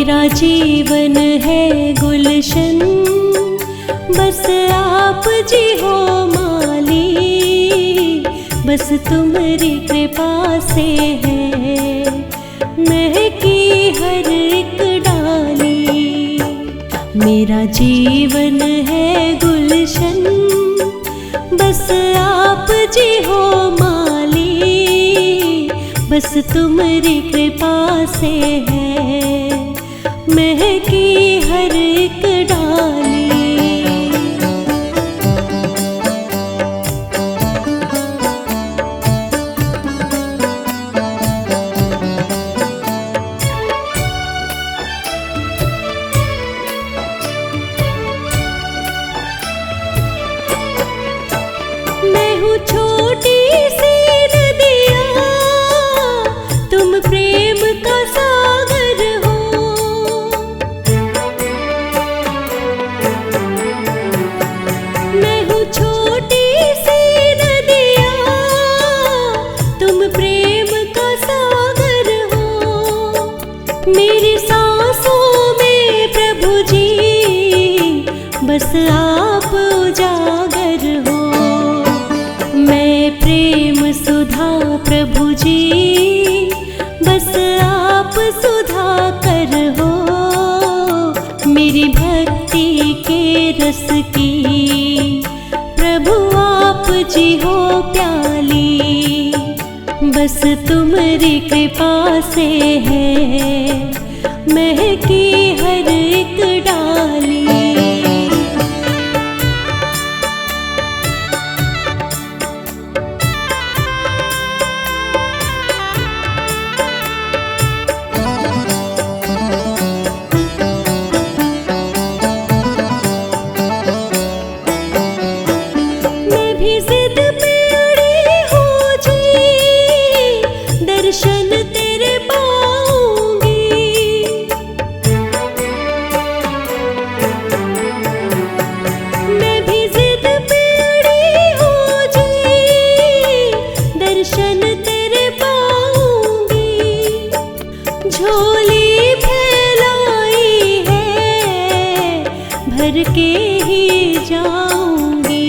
मेरा जीवन है गुलशन, बस आप जी हो माली, बस तुम्हारी कृपा से है महकी हर एक डाली। मेरा जीवन है गुलशन, बस आप जी हो माली, बस तुम्हारी कृपा से है महकी हर एक डाली। मैं हूँ छोटी सी नदिया, तुम प्रेम का सागर हो। मैं हूँ छोटी सी नदिया, तुम प्रेम का सागर हो। मेरी सांसों में प्रभु जी बस आप उजागर हो। मैं प्रेम सुधा प्रभु जी, बस आप सुधा कर हो। मेरी भक्ति के रस की प्रभु आप जी हो प्याली, बस तुम्हारी कृपा से है महकी हर एक डाली। दर्शन तेरे पाऊंगी, मैं भी जिद पे अड़ी हो जी, दर्शन तेरे पाऊंगी। झोली फैलाई है भर के ही जाऊंगी,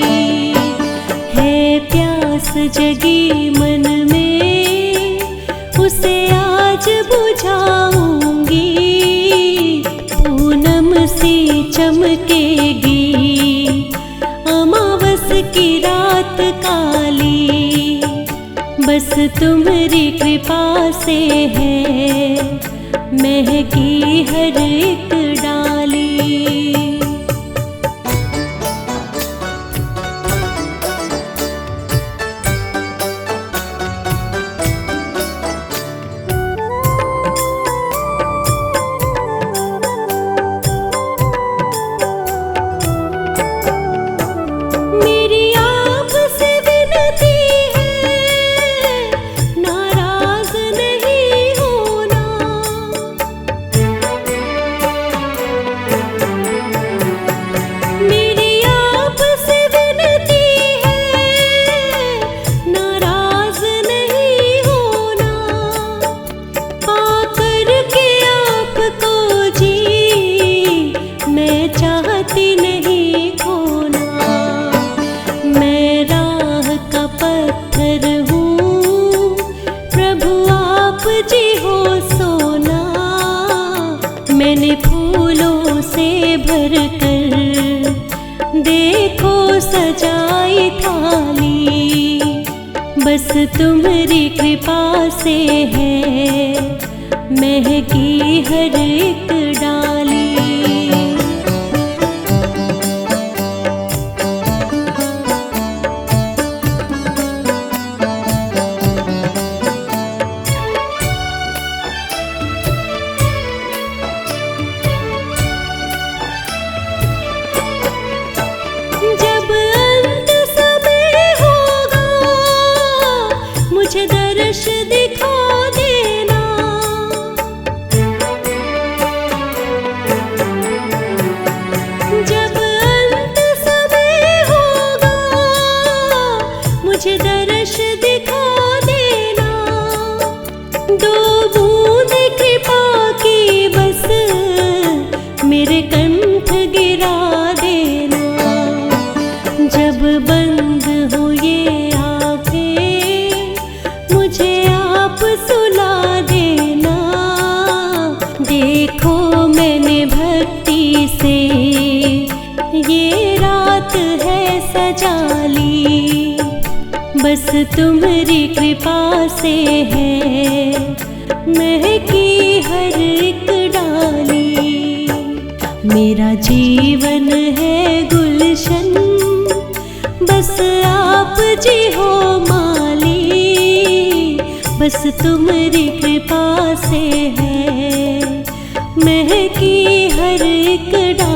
है प्यास जगी मन में उसे आज बुझाऊंगी। पूनम सी चमकेगी अमावस की रात काली, बस तुम्हारी कृपा से है महकी हर एक डाली। मैंने फूलों से भरकर देखो सजाई थाली, बस तुम्हारी कृपा से है महकी हर एक डाली। जब अंत समय होगा मुझे दर्श दिखा देना, तुम्हारी कृपा से है महकी हर एक डाली। मेरा जीवन है गुलशन, बस आप जी हो माली। बस तुम्हारी कृपा से है महकी हर एक डाली।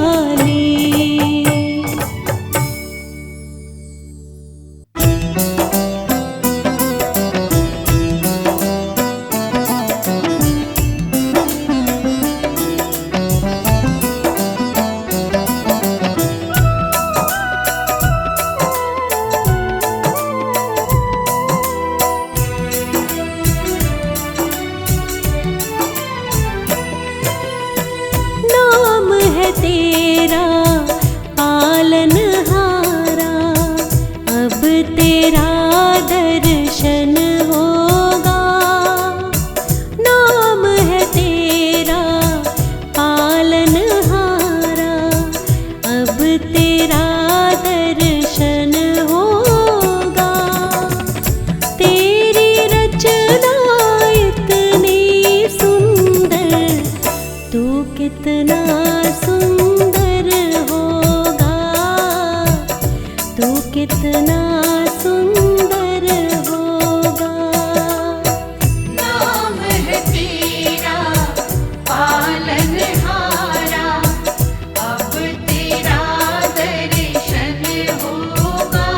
तेरा पालनहारा, अब तेरा दर्शन होगा। नाम है तेरा पालनहारा, अब तेरा दर्शन होगा। तेरी रचना इतनी सुंदर, तू कितना सुंदर होगा, तू कितना सुंदर होगा। नाम है तेरा पालनहारा, अब तेरा दर्शन होगा।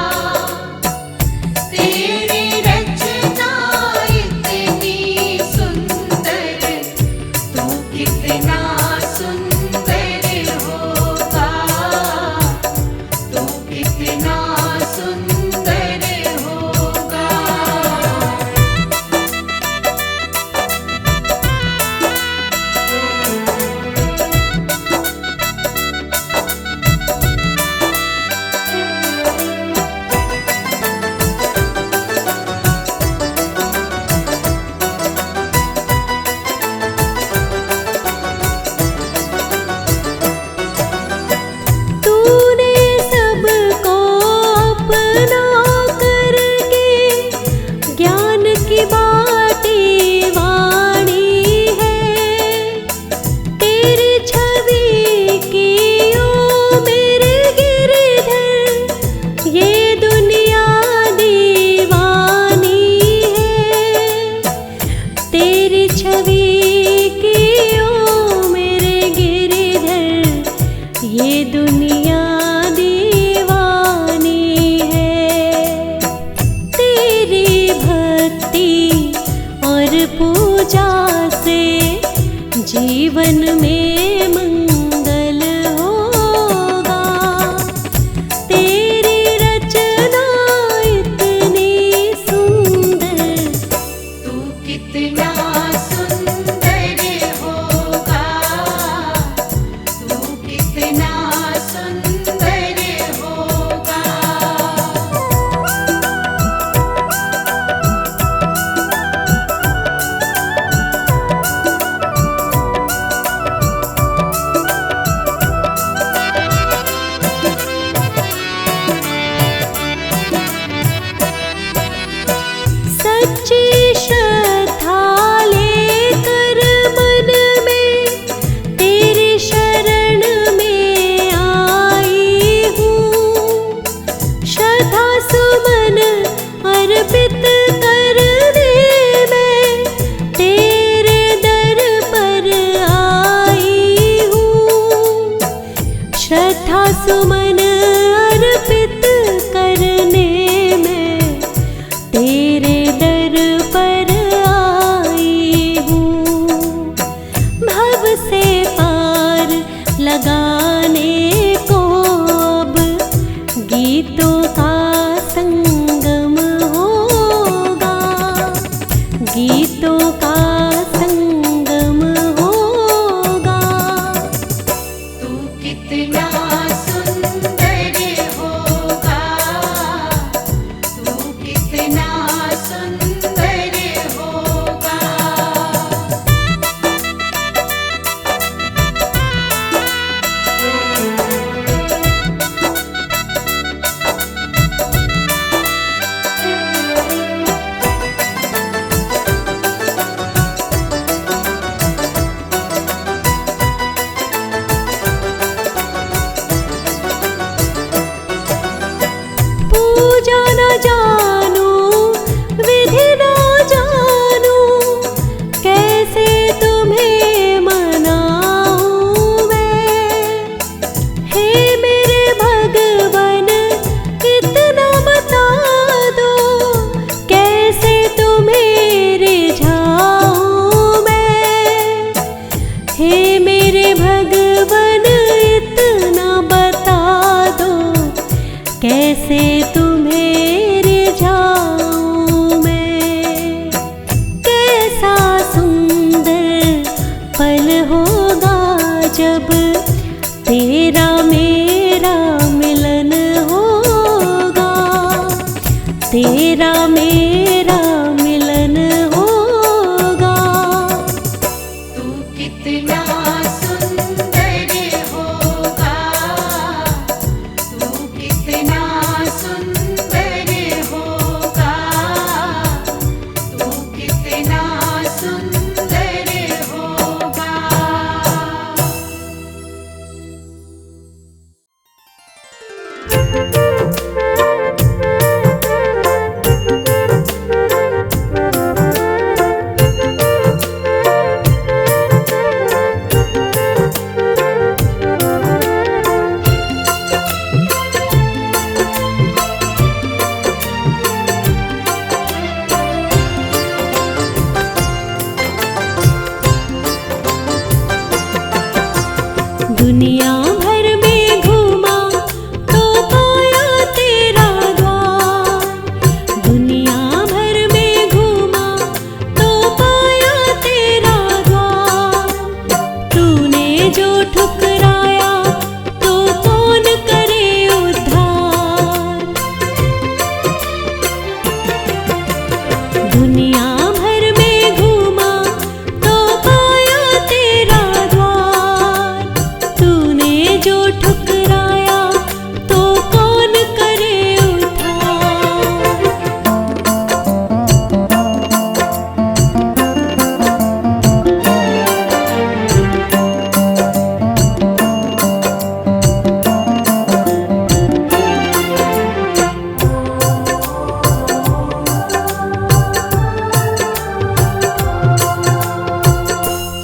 तेरी रचना इतनी सुंदर, तू कितना सुंदर होगा, तू कितना सुंदर होगा। तूने सबको अपना करके ज्ञान की बाटी वाणी है। तेरी छवि की ओ मेरे गिरधर, ये दुनिया दीवानी है। तेरी छवि की ओ मेरे गिरधर, ये दुनिया दीवानी है। तेरी भक्ति और पूजा से जीवन में मंगल होगा। तेरी रचना इतनी सुंदर, तू कितना सुंदर होगा, तू कितना सुंदर होगा। सच्ची श्रद्धा लेकर मन में तेरी शरण में आई हूँ। श्रद्धा सुमन अर्पित करने में तेरे दर पर आई हूँ। श्रद्धा सुमन अर्पित करने में तेरे दर पर आई हूँ। भव से पार लगाने को अब गीतों का संगम होगा, गीतों का संगम होगा। तू कितना सुंदर होगा जब तेरा मेरा मिलन होगा, तेरा मेरा मिलन होगा। तू कितना सुंदर होगा, तू कितना सुंदर होगा, तू कितना सुंदर होगा। दुनिया भर में घूमा तो पाया तेरा द्वार, दुनिया भर में घूमा तो पाया तेरा द्वार। तूने जो ठुकराया तो कौन करे उद्धार। दुनिया भर में घूमा तो पाया तेरा द्वार, तूने जो ठुकराया तो कौन करे उद्धार।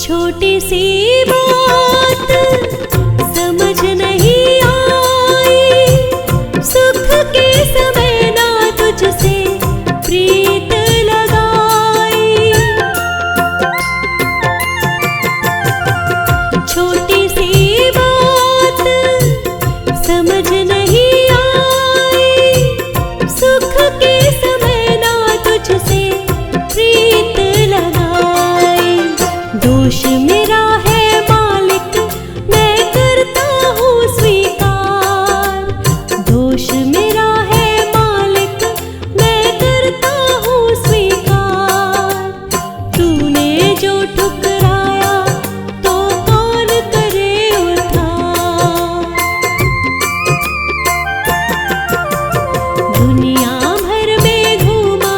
छोटी सी बात समझ नहीं आई, सुख के समय ना तुझसे प्रीत लगाई। छोटी सी बात समझ नहीं आई, सुख के समय ना तुझसे प्रीत लगाई। दोष मेरा है मालिक, मैं करता हूँ स्वीकार। दोष मेरा है मालिक, मैं करता हूँ स्वीकार। तूने जो ठुकराया तो कौन करे उद्धार। दुनिया भर में घूमा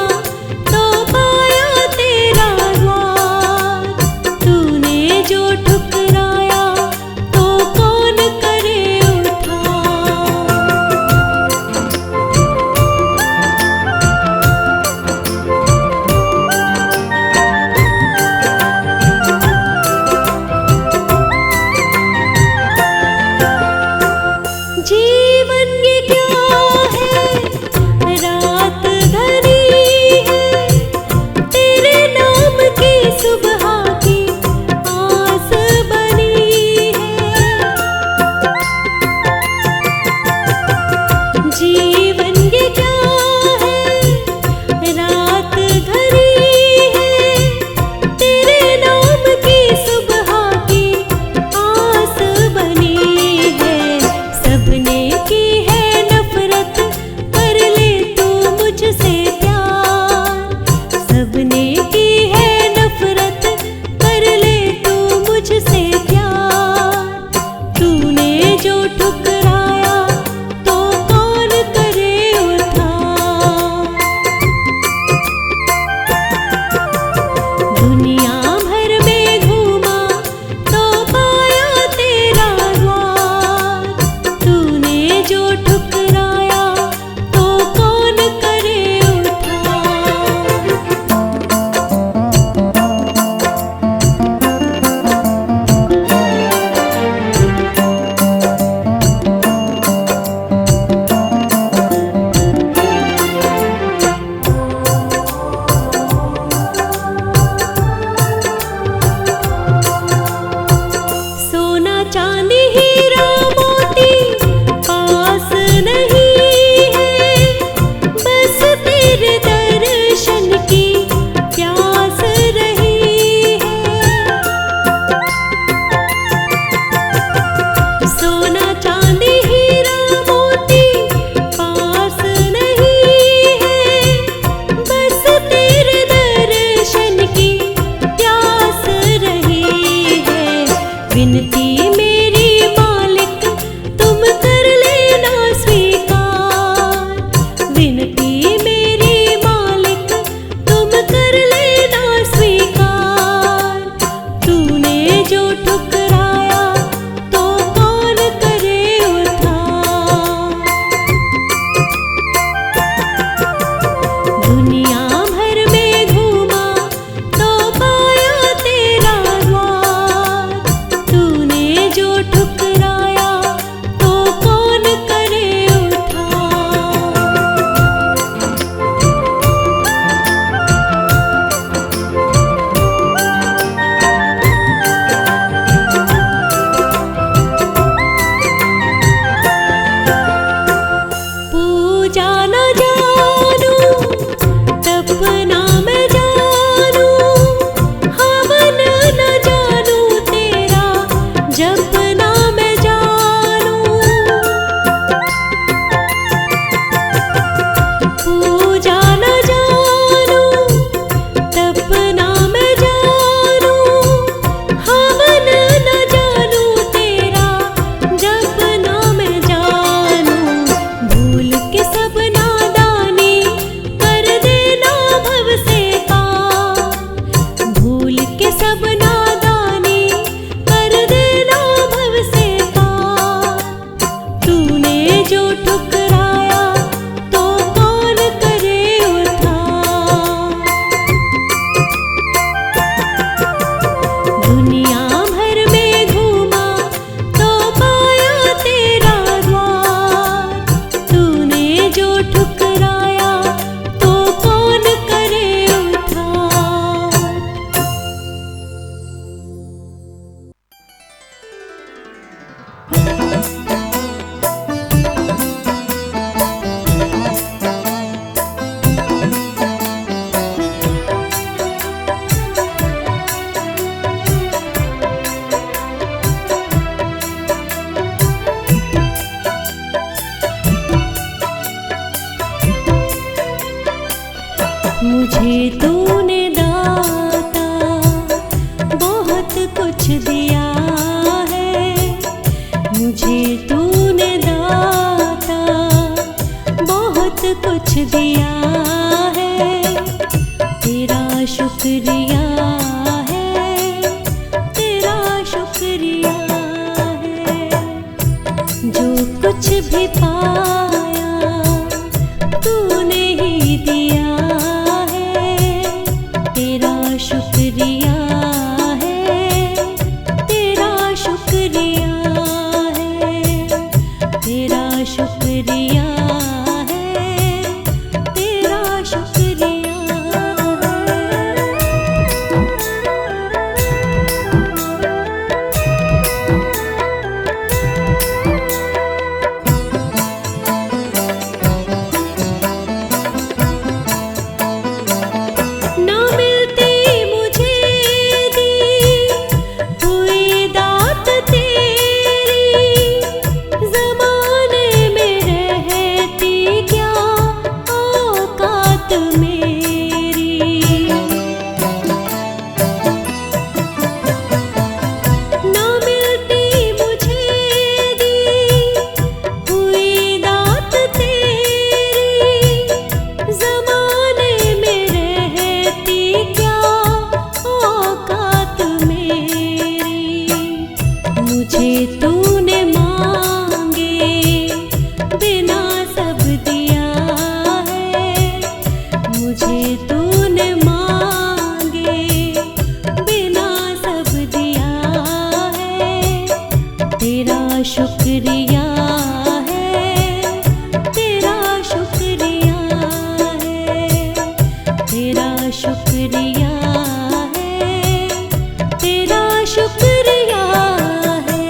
तो पाया तेरा द्वार, तूने जो विनती मेरी मालिक तुम कर लेना स्वीकार। विनती मेरी मालिक तुम कर लेना स्वीकार। तूने जो ठुकराया तो कौन करे उद्धार। दुनिया भर में घूमा तो पाया तेरा द्वार। तूने जो ठुकराया तो कौन करे उद्धार। पूजा न जानू तपना मैं जानू, हवन न जानू तेरा जपना मैं जानू। पूजा न जानू तपना मैं जानू, हवन न जानू तेरा जपना मैं जानू। भूल के सब नादानी कर देना भव से पार। भूल के सब नादानी कर देना भव से पार। तूने जो ठुकराया तो कौन करे उद्धार। दुनिया भर में घूमा तो पाया तेरा द्वार। तूने जो ठुकराया तो कौन करे उद्धार। मुझे तूने दाता बहुत कुछ दिया है। मुझे तूने दाता बहुत कुछ दिया है। तेरा शुक्रिया है, तेरा शुक्रिया है। जो कुछ भी पाया तूने ही दिया है। तेरा शुक्रिया है, तेरा शुक्रिया है। तेरा शुक्रिया है, तेरा शुक्रिया ना मिलती मुझे दी हुई दात तेरी। ज़माने में रहती क्या औकात मेरी। ना मिलती मुझे दी हुई दात तेरी। ज़माने में रहती क्या औकात मेरी। मुझे तूने मांगे बिना सब दिया है। मुझे तूने मांगे बिना सब दिया है। तेरा शुक्रिया है, तेरा शुक्रिया है। तेरा शुक्रिया है, तेरा शुक्रिया है।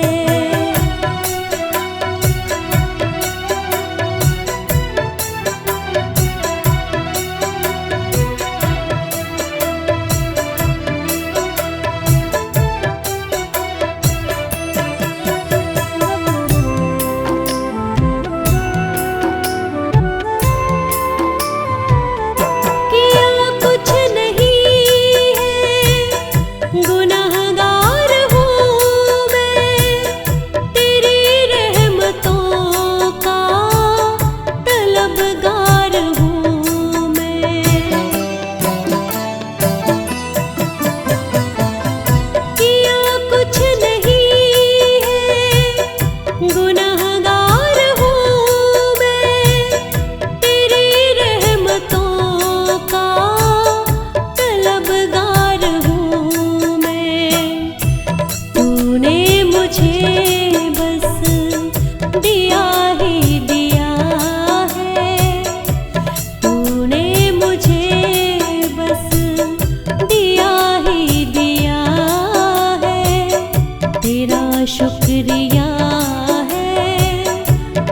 शुक्रिया है,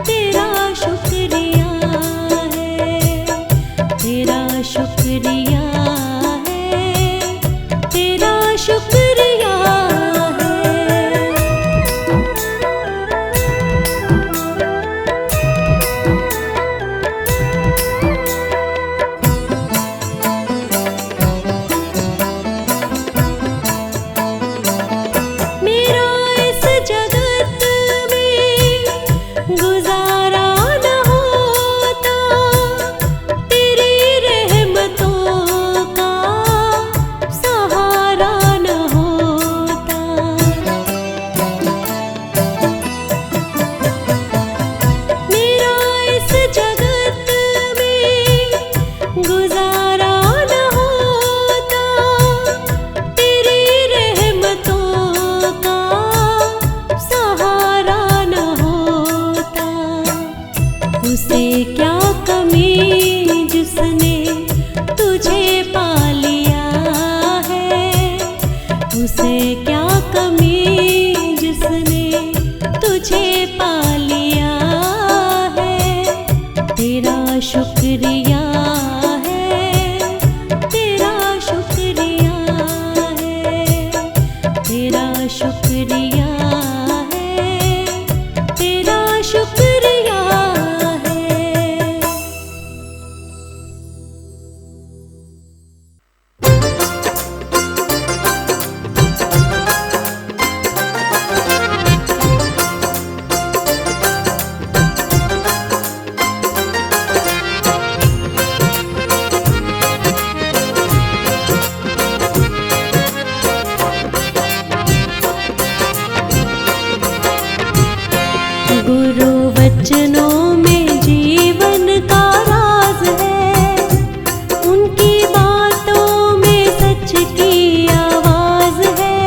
तेरा शुक्रिया है, तेरा शुक्रिया है, तेरा शुक्रिया है। मेरा इस जगत में गुजारा न होता, तेरी रहमतों का सहारा न होता। मेरा इस जगत में गुजारा न होता, तेरी रहमतों का सहारा न होता। उसे क्या कमी जिसने तुझे पा लिया है, उसे क्या कमी जिसने तुझे पा लिया है। तेरा शुक्रिया है, तेरा शुक्रिया है, तेरा शुक्रिया है, तेरा शुक्रिया है। गुरु वचनों में जीवन का राज है, उनकी बातों में सच की आवाज है,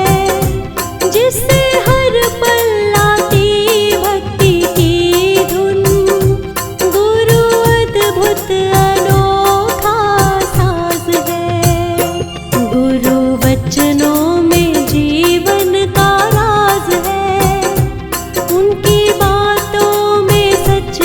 जिससे हर पल आती भक्ति की धुन। गुरु अद्भुत अनोखा साज है, गुरु वचनों में जीवन का राज है, उनकी बातों में सच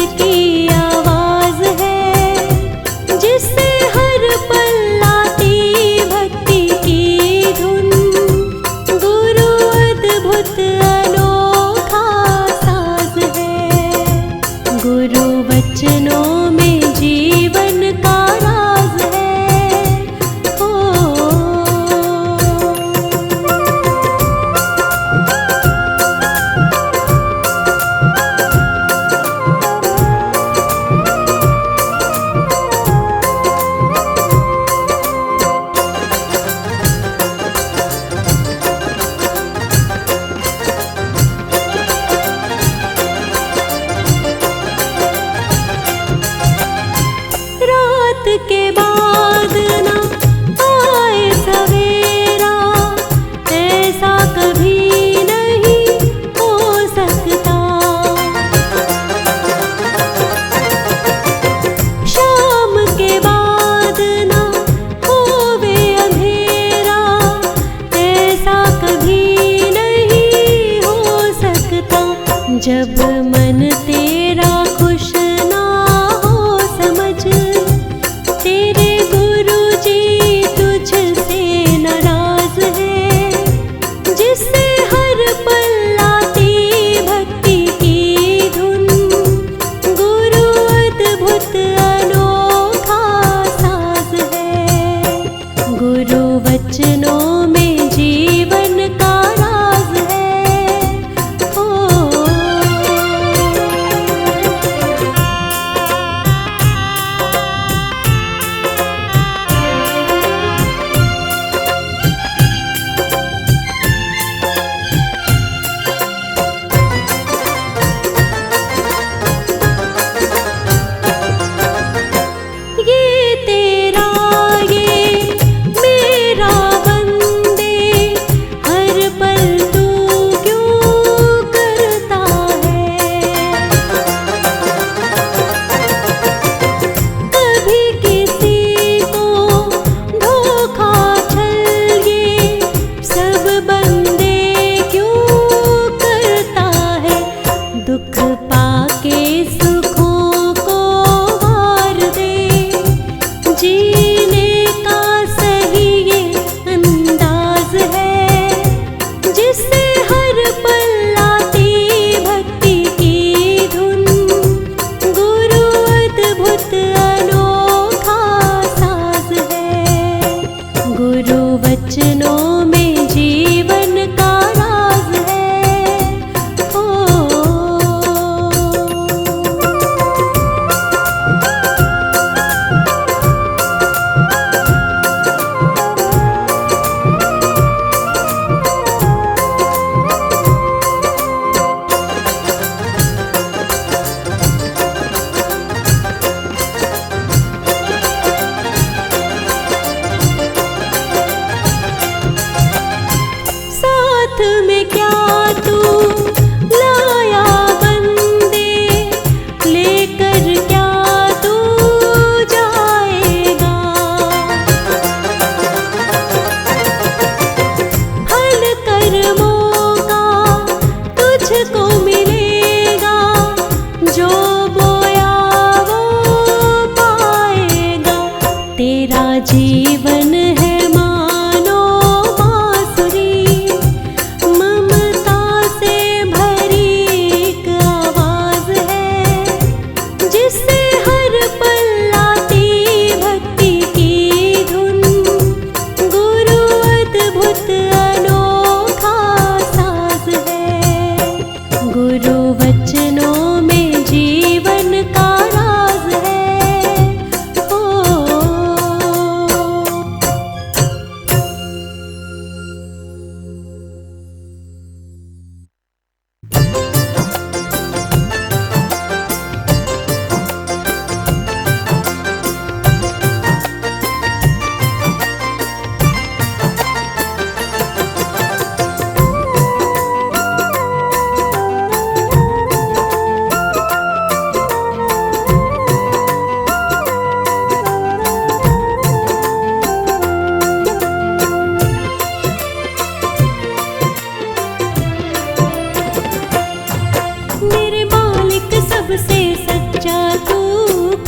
सबसे सच्चा तू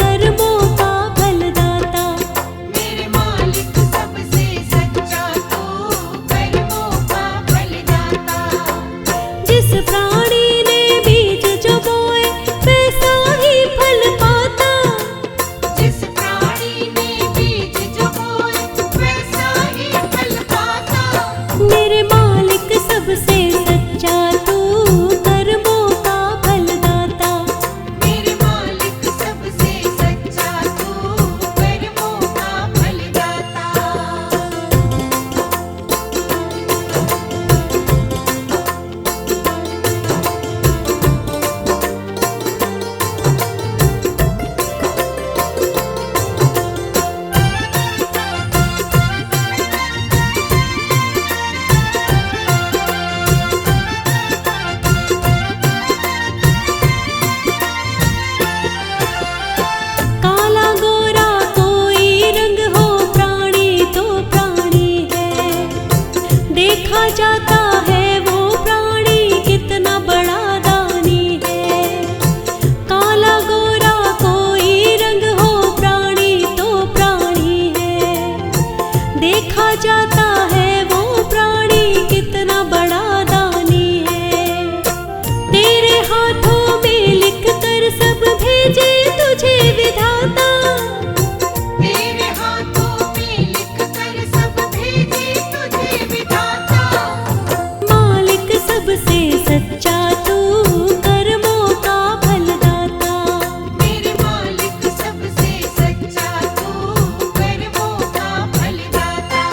कर्मों का फलदाता। मेरे मालिक सबसे सच्चा तू कर्मों का फलदाता। जिस प्राणी ने बीज जो बोए वैसा ही फल पाता। जिस प्राणी ने बीज जो बोए वैसा ही फल पाता। मेरे मालिक सबसे सच्चा तू कर्मों का फलदाता। मेरे मालिक सबसे सच्चा तू कर्मों का फलदाता। काला गोरा कोई रंग हो प्राणी तो प्राणी है। देखा जाता है वो प्राणी कितना बड़ा दानी है। काला गोरा कोई रंग हो प्राणी तो प्राणी है। देखा जाता है वो प्राणी कितना बड़ा दानी है। तेरे हाथों में लिख कर सब भेजे तुझे विधाता। तेरे हाथों में लिख कर सब भेजे तुझे विधाता। मालिक सबसे सच्चा तू कर्मों का फलदाता। मेरे मालिक सबसे सच्चा तू कर्मों का फलदाता।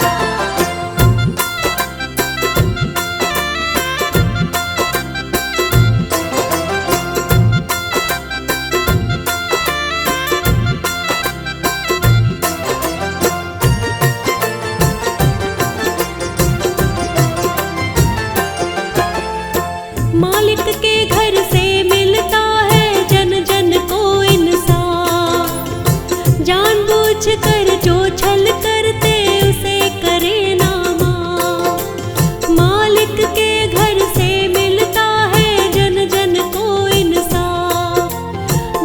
मालिक के घर से मिलता है जन जन को इंसाफ। जानबूझ कर जो छल करते उसे करे ना माफ। मालिक के घर से मिलता है जन जन को इंसाफ।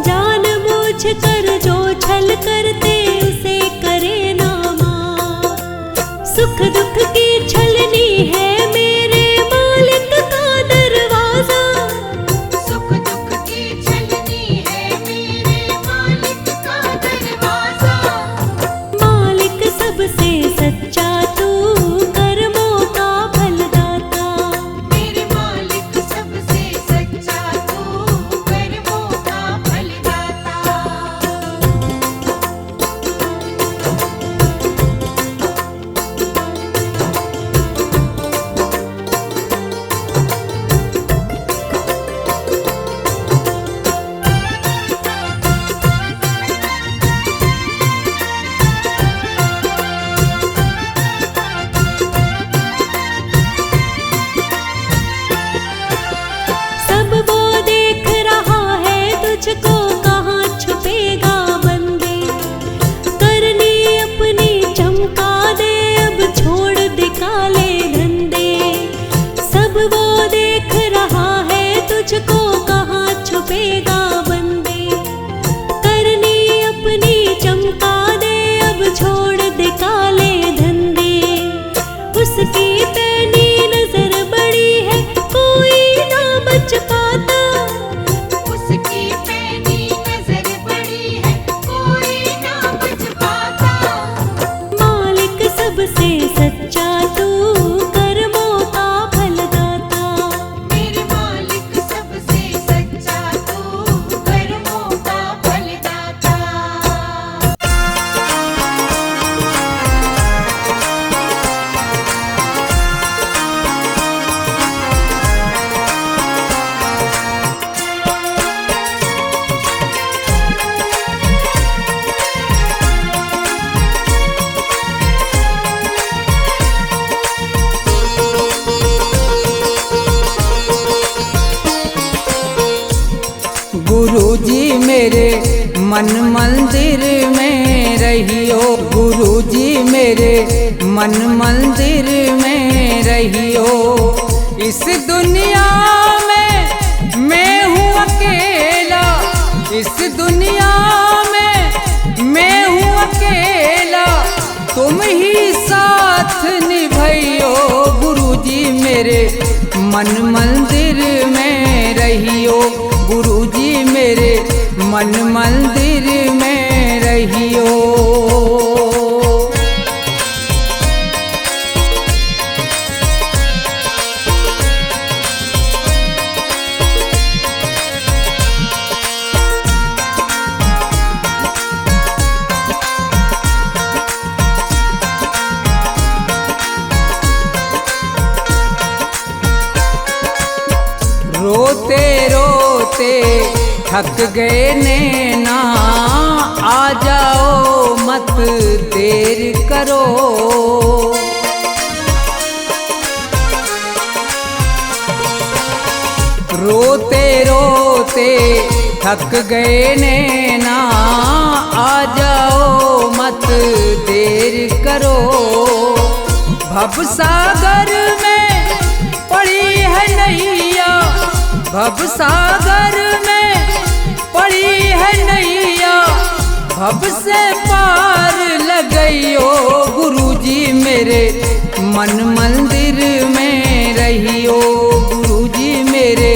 जानबूझ कर जो छल करते उसे करे ना माफ। सुख दुख की छलनी है मेरे मालिक का दरवाजा। सुख दुख की छलनी है मेरे मालिक का दरवाजा। मालिक सबसे सच्चा तू कर्मों का फलदाता। मेरे मालिक सबसे सच्चा तू कर्मों का फलदाता। सब वो देख रहा है तुझको कहाँ छुपेगा बंदे। करनी अपनी चमका दे अब छोड़ दे काले धंधे। सब वो देख रहा है तुझको कहाँ छुपेगा बंदे। करनी अपनी चमका दे अब छोड़ दे काले धंधे। उसकी पैनी नजर बड़ी है कोई ना बच पाता। उसकी पैनी नजर बड़ी है कोई ना बच पाता। मालिक सबसे सच्चा तू कर्मों का फलदाता। मेरे मालिक सबसे सच्चा तू कर्मों का फलदाता। गुरुजी मेरे मन मंदिर में रहियो। गुरुजी मेरे मन मंदिर में रहियो। इस दुनिया में मैं हूँ अकेला इस दुनिया में मैं हूँ अकेला, तुम ही साथ निभाइयो गुरुजी मेरे मन मंदिर में रहियो, गुरुजी मेरे मन मंदिर में रहियो। रोते रोते थक गए नैना, आ जाओ मत देर करो। रोते रोते थक गए नैना, आ जाओ मत देर करो। भव सागर में पड़ी है नैया, भव सागर में पड़ी है नैया, भव से पार लगइयो गुरुजी मेरे मन मंदिर में रहियो, गुरुजी मेरे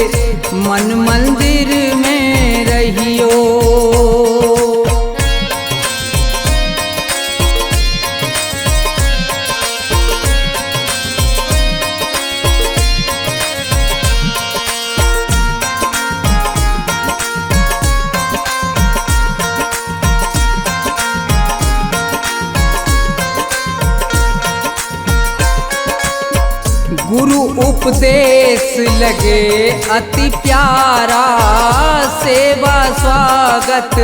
मन मंदिर में रहियो। गुरु उपदेश लगे अति प्यारा, सेवा स्वागत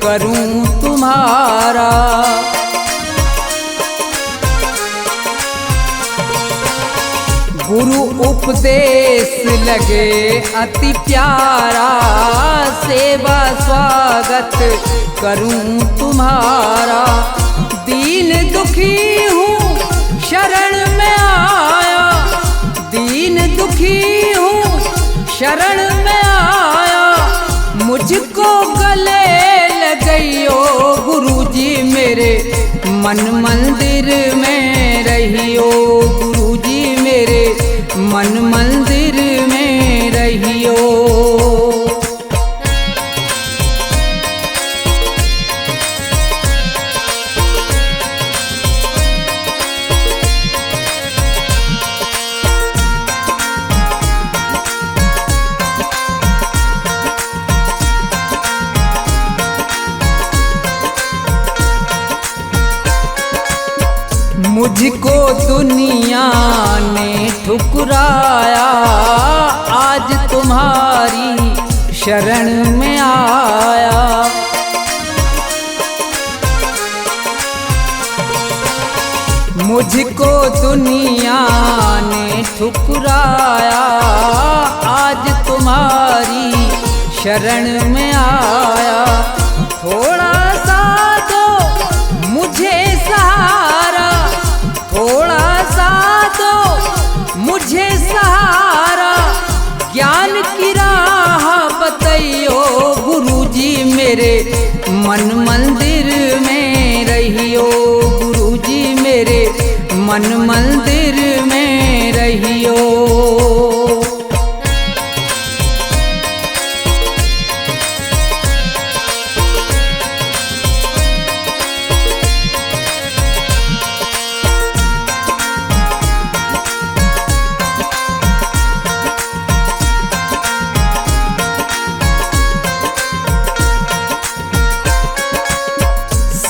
करूं तुम्हारा। गुरु उपदेश लगे अति प्यारा, सेवा स्वागत करूं तुम्हारा। दीन दुखी हूँ शरण में आया, दीन दुखी हूँ शरण में आया, मुझको गले लगइयो गुरुजी मेरे मन मंदिर में रहियो, गुरुजी मेरे मन मंदिर में रहियो। मुझको दुनिया ने ठुकराया, आज तुम्हारी शरण में आया। मुझको दुनिया ने ठुकराया, आज तुम्हारी शरण में आया। थोड़ा सा दो मुझे सहारा, थोड़ा सा दो मुझे सहारा, ज्ञान की राह बताइयो गुरुजी मेरे मन मंदिर में रहियो, गुरुजी मेरे मन मंदिर में रहियो।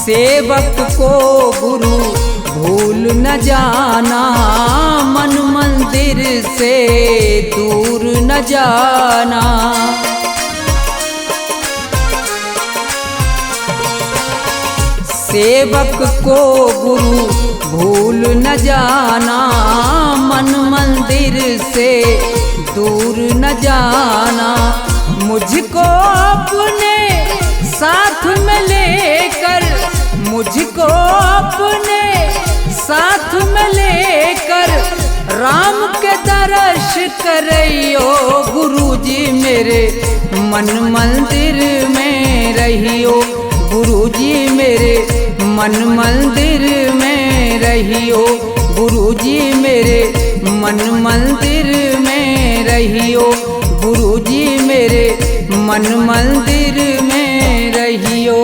सेवक को गुरु भूल न जाना, मन मंदिर से दूर न जाना। सेवक को गुरु भूल न जाना, मन मंदिर से दूर न जाना। मुझको अपने साथ में लेकर, मुझको अपने साथ में लेकर, राम के दर्श करइयो गुरुजी मेरे मन मंदिर में रहियो गुरुजी मेरे, मन मंदिर में रहियो गुरुजी मेरे, मन मंदिर में रहियो गुरुजी मेरे, मन मंदिर में रहियो।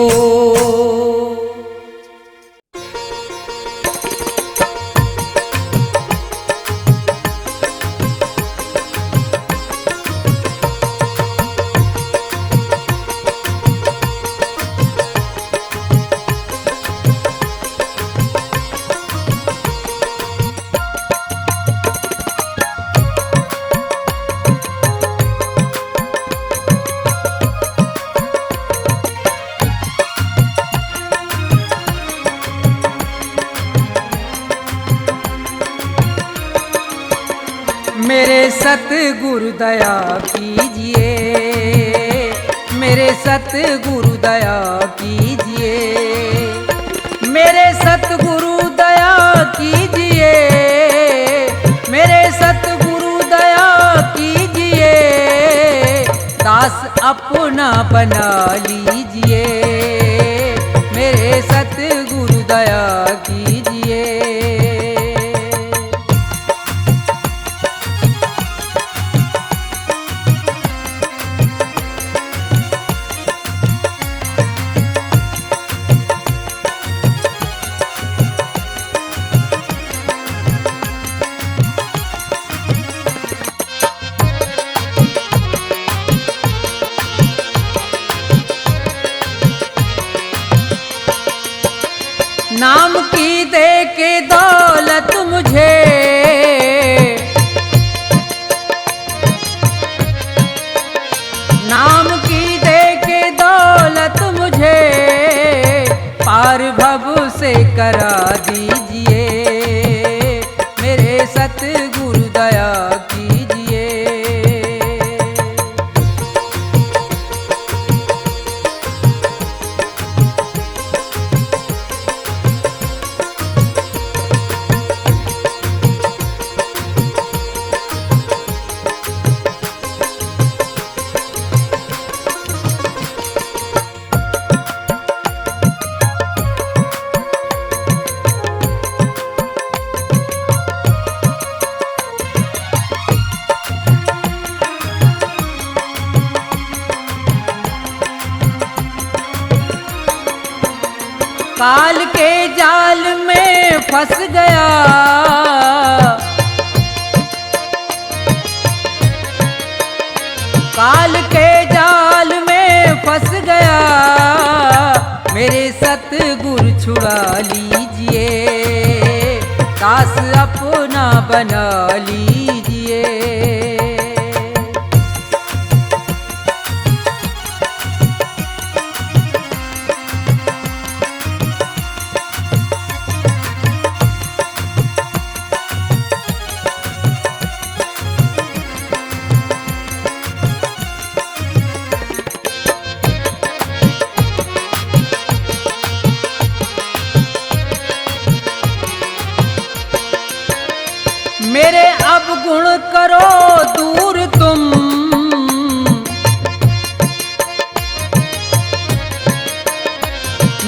मेरे सतगुरु दया कीजिए, मेरे सतगुरु दया कीजिए, मेरे सतगुरु दया कीजिए, मेरे सतगुरु दया कीजिए, दास अपना बना लीजिए, मेरे सतगुरु दया कीजिए। नाम की दे के दौलत मुझे, नाम की दे के दौलत मुझे, पार भव से करा दीजिए, मेरे सतगुरु दया कीजिए। काल के जाल में फंस गया, काल के जाल में फंस गया, मेरे सतगुरु छुड़ा लीजिए, दास अपना बना लीजिए। मेरे अब गुण करो दूर तुम,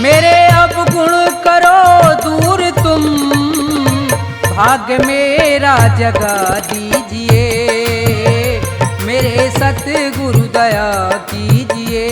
मेरे अब गुण करो दूर तुम, भाग्य मेरा जगा दीजिए, मेरे सतगुरु दया कीजिए।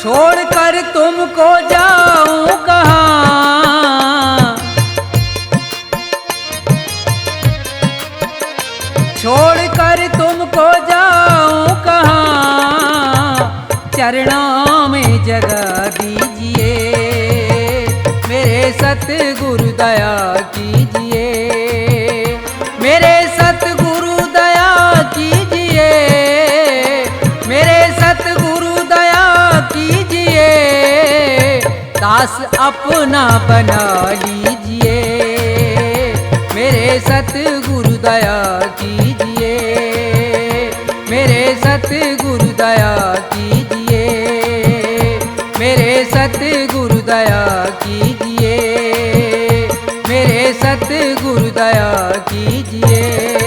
छोड़कर तुमको जाऊं कहाँ, छोड़कर तुमको जाऊं कहाँ, चरणों में जगह दीजिए, मेरे सतगुरु दया कीजिए। दास अपना बना लीजिए, मेरे सतगुरु दया कीजिए, मेरे सतगुरु दया कीजिए, मेरे सतगुरु दया कीजिए, मेरे सतगुरु दया कीजिए।